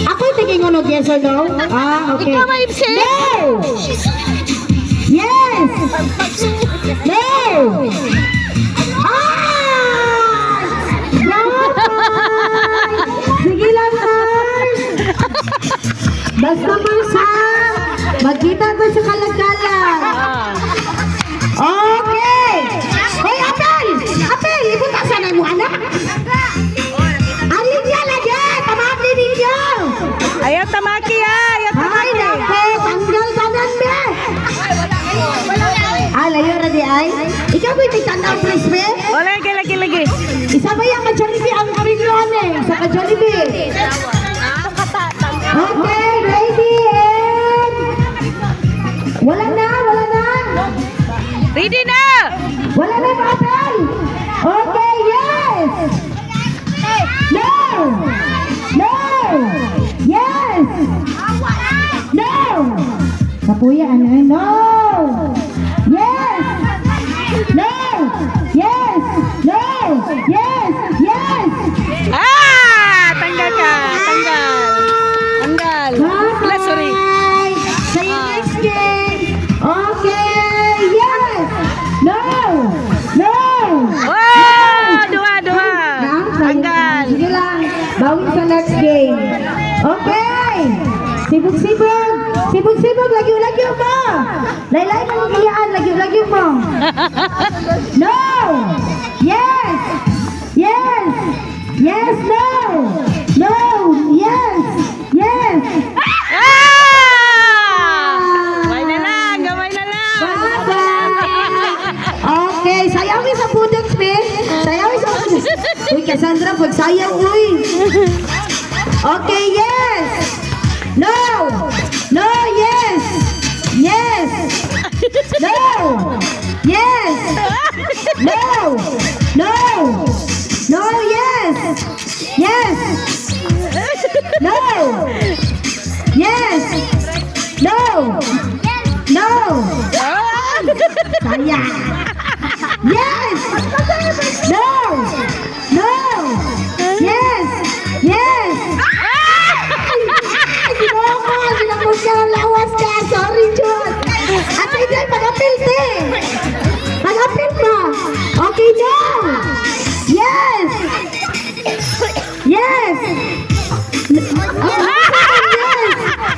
Ako'y tingin ko yes or no? Ah, okay. Ikaw maipsin. No! Yes! No! Ah! No! Sige lang, guys! Basta masa, magkita ko sa kalagalan. Okay! Hoy, Apel! Apel, ibutasan na mo, anak! Alin niya lagi! Pamabli ninyo! Ayaw tamaki ayaw Ay, tamaki. naku! Tanggal kanan me! Ah, layo na di ay? Ikaw ba yung tanda ang frisbee? O, lagi. Isa ba yung ka-Jollibee ang karinluan eh? Sa ka-Jollibee? Okay, ready and... Wala na! Ready na! Wala na yung Apel! Okay, yes! No! No! Yes! No! Kapuya, ano eh? No! Yes! No! Yes! No! Yes! Yes! Tanggal ka. Tanggal. Wala, sorry. Bye! Sa yung next game! Okay! Yes! No! No! Wow! Dua. Tanggal. Sige lang. Bawi sa next game. Okay! Sibog! Lagyo mo! Laylay mo ang iyaan. Lagyo mo! No! Yes! No! No! Yes! Gamay na lang. Bye-bye! Okay, sayawin sa pudong spin. Uy, Cassandra, pagsayaw, uy. Okay, yes! No! Yes! No! Yes! No! Yes! No! Yes! No! Saya! Yes! No! Yes! Sinapos ka ng lawas ka! Sorry, John! At hindi, pag-apil mo! Okay, no! Yes!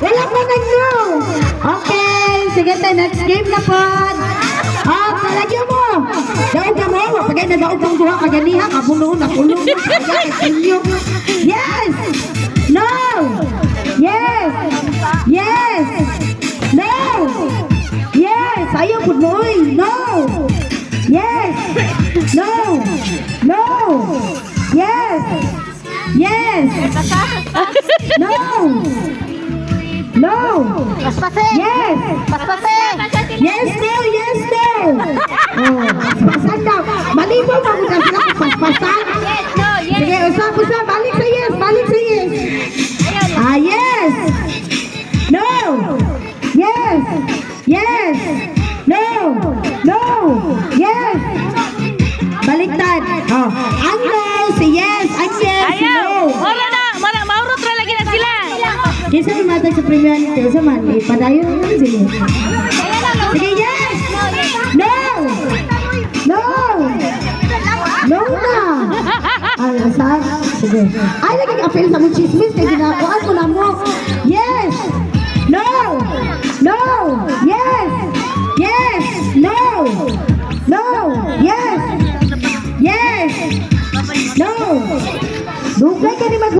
Wala pa nag-no! Okay, sige tayo, next game na po! Talagyan mo! Daog ka mo! Pagay na daog kang duha, kaganiha, kapuno na. Yes! No! Yes! No! Yes! Ayaw po mo! No! Yes! No! Yes! No! Yes! Yes, no! Oh, paspasan daw. Malibo mo kung sila kung paspasan. Sige, usap. Balik sa yes. Yes! No! Yes! No! Yes! Baliktad. Oh, ang no, si yes. Ang yes, si Ayaw. no. Maurot ra lagi na sila. Kisa lumatag sa premium nito sa man, padayon naman sila. Sige, yes! No! Na! Ay, asan? Sige. Ay, nagkakapil sa mong chismis, kaya ginakuan ko na mo. Yes! No! Yes! No! Yes! No! Dugay ka ni mag-